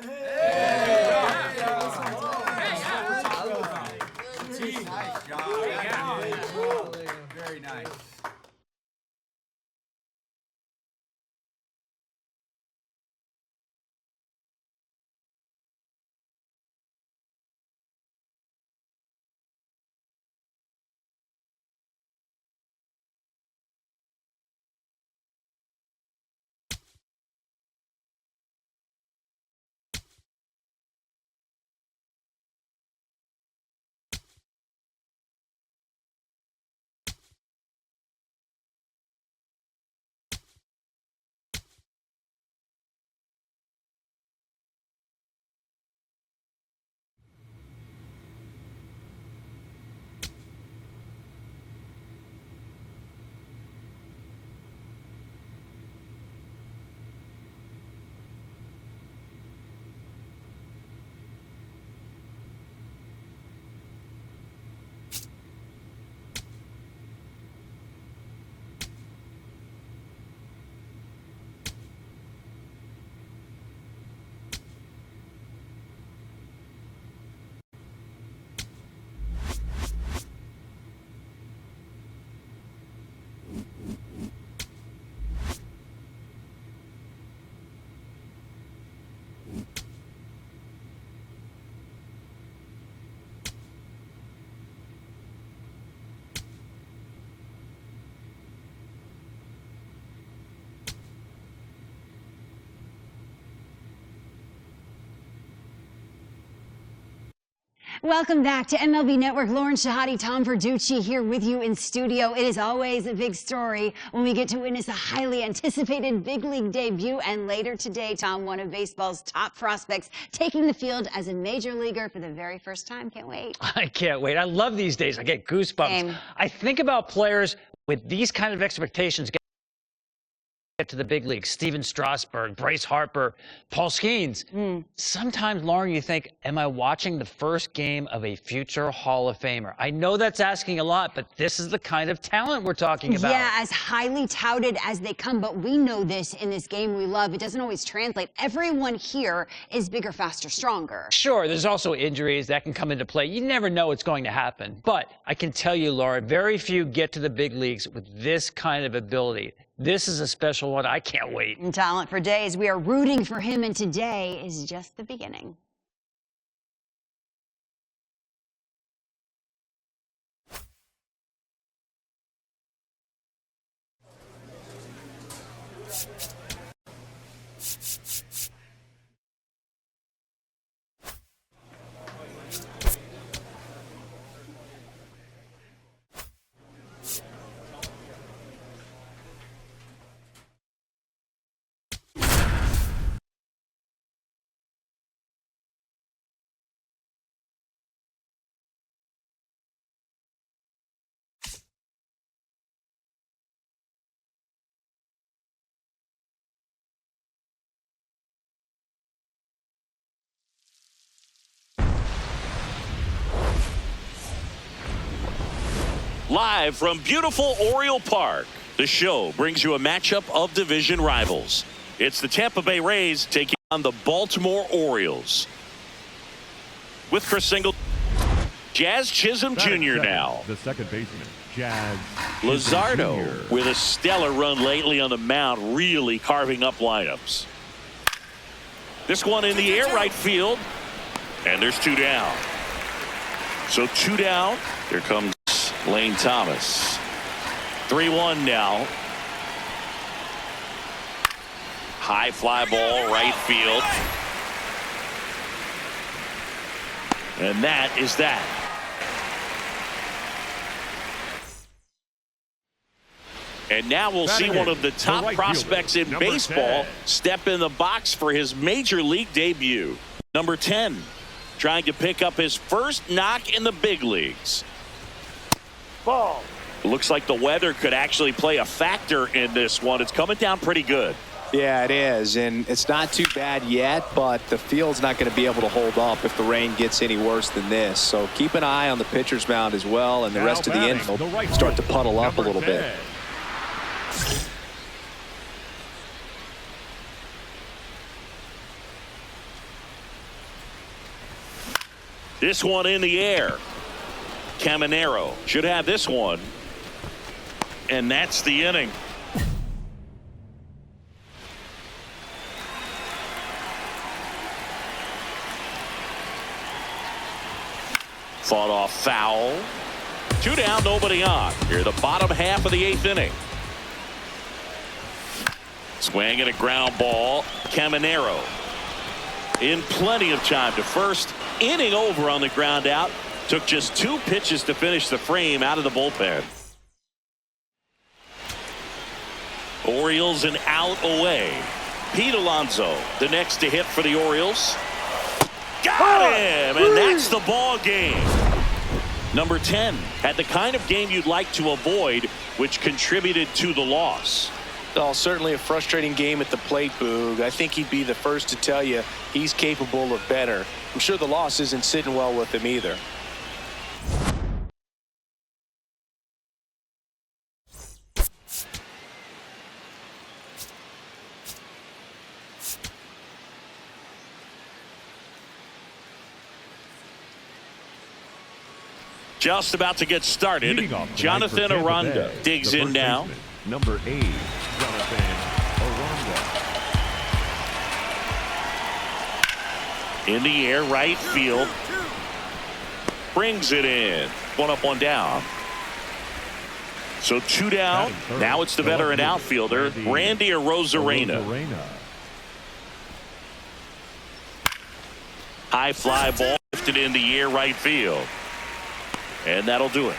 Nice job. Very nice. Welcome back to MLB Network. Lauren Shahadi, Tom Verducci here with you in studio. It is always a big story when we get to witness a highly anticipated big league debut. And later today, Tom, one of baseball's top prospects, taking the field as a major leaguer for the very first time. Can't wait. I can't wait. I love these days. I get goosebumps. Same. I think about players with these kind of expectations get to the big leagues. Steven Strasburg, Bryce Harper, Paul Skeens. Sometimes, Lauren, you think, am I watching the first game of a future Hall of Famer? I know that's asking a lot, but this is the kind of talent we're talking about. Yeah, as highly touted as they come, but we know this in this game we love. It doesn't always translate. Everyone here is bigger, faster, stronger. Sure, there's also injuries that can come into play. You never know what's going to happen. But I can tell you, Lauren, very few get to the big leagues with this kind of ability. This is a special one. I can't wait. And talent for days. We are rooting for him, and today is just the beginning. Live from beautiful Oriole Park, the show brings you a matchup of division rivals. It's the Tampa Bay Rays taking on the Baltimore Orioles. With Chris Single, Jazz Chisholm Jr. now. The second baseman, Jazz Luzardo Jr. with a stellar run lately on the mound, really carving up lineups. This one in the air right field, and there's two down. So two down. Here comes Lane Thomas. 3-1 now. High fly ball right field. And that is that. And now we'll see one of the top prospects in baseball step in the box for his major league debut. Number 10, trying to pick up his first knock in the big leagues. Ball. Looks like the weather could actually play a factor in this one. It's coming down pretty good. Yeah, it is, and it's not too bad yet, but the field's not going to be able to hold up if the rain gets any worse than this. So keep an eye on the pitcher's mound as well, and the rest of the infield start to puddle up a little bit. This one in the air. Caminero should have this one. And that's the inning. Fought off foul. 2 down, nobody on. Here, the bottom half of the 8th inning. Swing and a ground ball. Caminero in plenty of time to first. Inning over on the ground out. Took just 2 pitches to finish the frame out of the bullpen. Orioles an out away. Pete Alonso, the next to hit for the Orioles. Got him, and that's the ball game. Number 10 had the kind of game you'd like to avoid, which contributed to the loss. Oh, certainly a frustrating game at the plate, Boog. I think he'd be the first to tell you he's capable of better. I'm sure the loss isn't sitting well with him either. Just about to get started. Jonathan Aranda digs in now. Number 8, Jonathan Aranda. In the air, right field. Brings it in. 1 up, 1 down. So 2 down. Now it's the veteran outfielder, Randy Arozarena. High fly ball lifted in the air, right field. And that'll do it.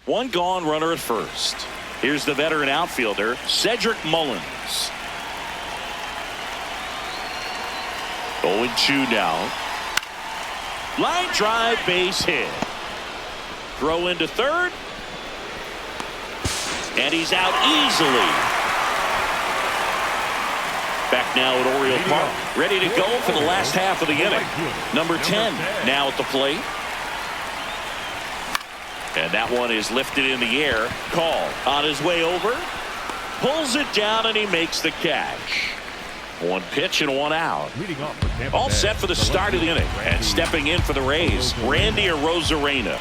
1 gone, runner at first. Here's the veteran outfielder, Cedric Mullins. 0-2 now. Line drive, base hit. Throw into third. And he's out easily. Back now at Oriole Park, ready to go for the last half of the inning. Number 10 now at the plate. And that one is lifted in the air. Call on his way over. Pulls it down and he makes the catch. 1 pitch and 1 out. All set for the start of the inning. And stepping in for the Rays, Randy Arozarena.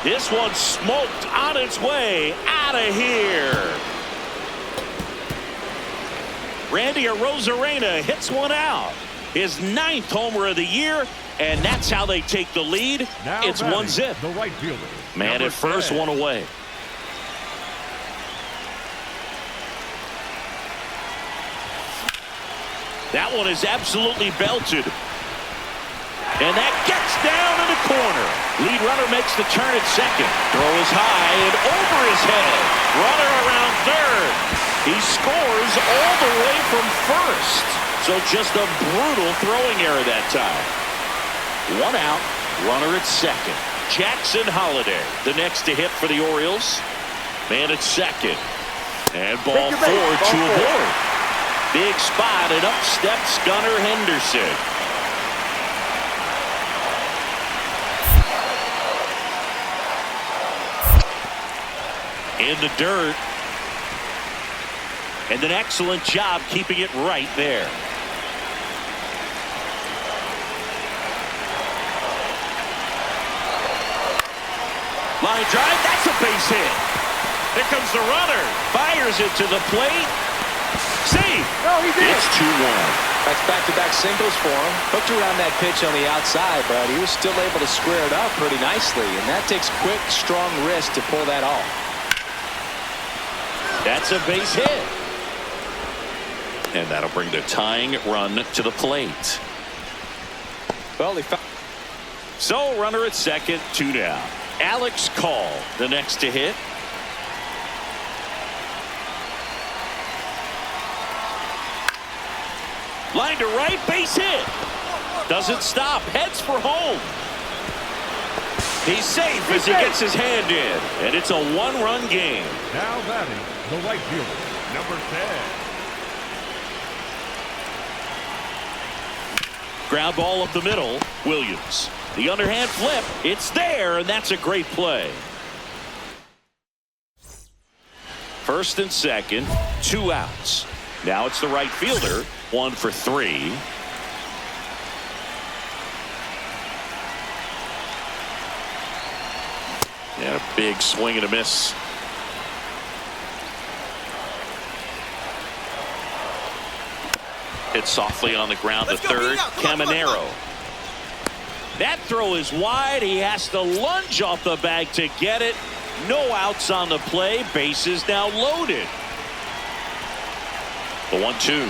This one smoked on its way out of here. Randy Arozarena hits 1 out. His 9th homer of the year, and that's how they take the lead. It's 1-0. The right fielder. Man at first, 1 away. That one is absolutely belted. And that gets down in the corner. Lead runner makes the turn at second. Throw is high and over his head. Runner around third. He scores all the way from first. So just a brutal throwing error that time. 1 out, runner at second. Jackson Holiday, the next to hit for the Orioles. Man at second. And ball 4 to aboard. Big spot, and up steps Gunnar Henderson. In the dirt. And an excellent job keeping it right there. Line drive, that's a base hit. Here comes the runner. Fires it to the plate. Safe. Oh, he did. It's 2-1. That's back-to-back singles for him. Hooked around that pitch on the outside, but he was still able to square it up pretty nicely. And that takes quick, strong wrist to pull that off. That's a base hit. And that'll bring the tying run to the plate. Well, he found. So runner at second, 2 down. Alex Call, the next to hit. Line to right, base hit. Doesn't stop, heads for home. He's safe as he gets his hand in, and it's a 1-run game. Now batting, the right fielder, number 10. Ground ball up the middle, Williams. The underhand flip, it's there, and that's a great play. First and second, 2 outs. Now it's the right fielder. 1 for 3. And a big swing and a miss. Hit softly on the ground to third. Caminero. That throw is wide. He has to lunge off the bag to get it. No outs on the play. Bases now loaded. The 1-2.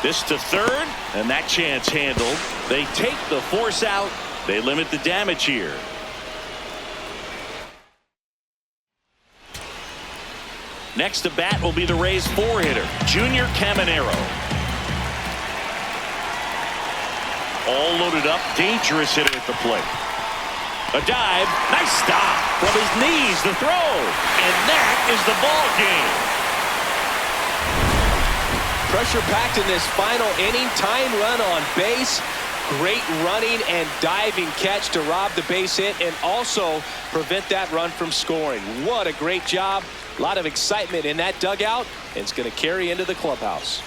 This to third, and that chance handled. They take the force out. They limit the damage here. Next to bat will be the Rays 4-hitter, Junior Caminero. All loaded up, dangerous hitter at the plate. A dive, nice stop from his knees, the throw, and that is the ball game. Pressure packed in this final inning. Tying run on base. Great running and diving catch to rob the base hit and also prevent that run from scoring. What a great job. A lot of excitement in that dugout, and it's going to carry into the clubhouse.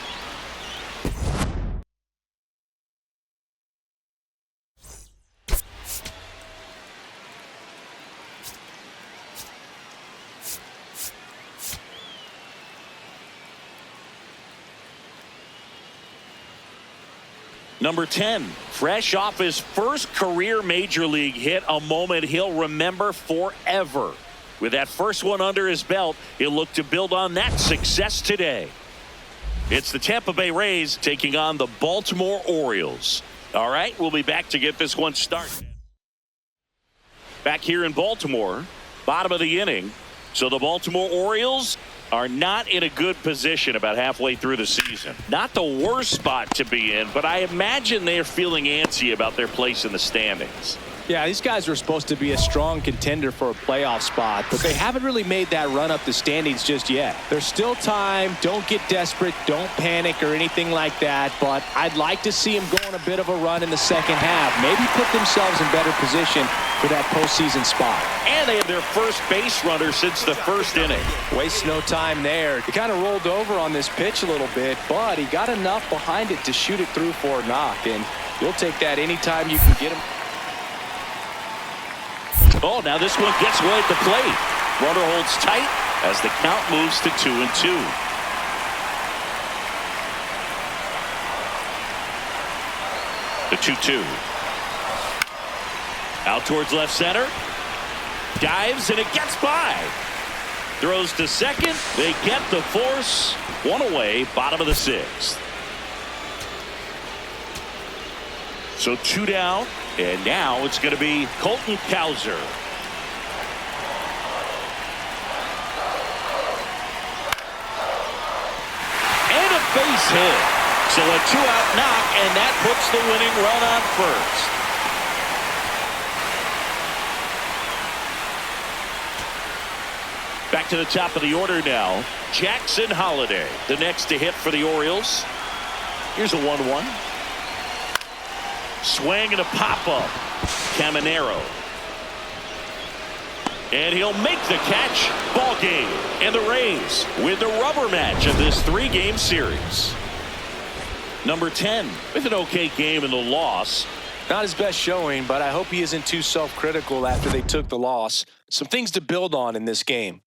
Number 10, fresh off his first career major league hit, a moment he'll remember forever. With that first one under his belt, he'll look to build on that success today. It's the Tampa Bay Rays taking on the Baltimore Orioles. All right, we'll be back to get this one started. Back here in Baltimore, bottom of the inning. So the Baltimore Orioles are not in a good position about halfway through the season. Not the worst spot to be in, but I imagine they're feeling antsy about their place in the standings. Yeah, these guys were supposed to be a strong contender for a playoff spot, but they haven't really made that run up the standings just yet. There's still time. Don't get desperate. Don't panic or anything like that, but I'd like to see them go on a bit of a run in the second half. Maybe put themselves in better position for that postseason spot. And they have their first base runner since the first inning. Waste no time there. He kind of rolled over on this pitch a little bit, but he got enough behind it to shoot it through for a knock, and you'll take that anytime you can get him. Oh, now this one gets way at the plate. Runner holds tight as the count moves to 2-2. The 2-2. Out towards left center. Dives and it gets by. Throws to second. They get the force. One away, bottom of the 6th. So 2 down, and now it's going to be Colton Cowser. And a base hit. So a 2-out knock, and that puts the winning run on first. Back to the top of the order now. Jackson Holliday, the next to hit for the Orioles. Here's a 1-1. Swing and a pop-up. Caminero. And he'll make the catch. Ball game. And the Rays win the rubber match of this 3-game series. Number 10 with an okay game in the loss. Not his best showing, but I hope he isn't too self-critical after they took the loss. Some things to build on in this game.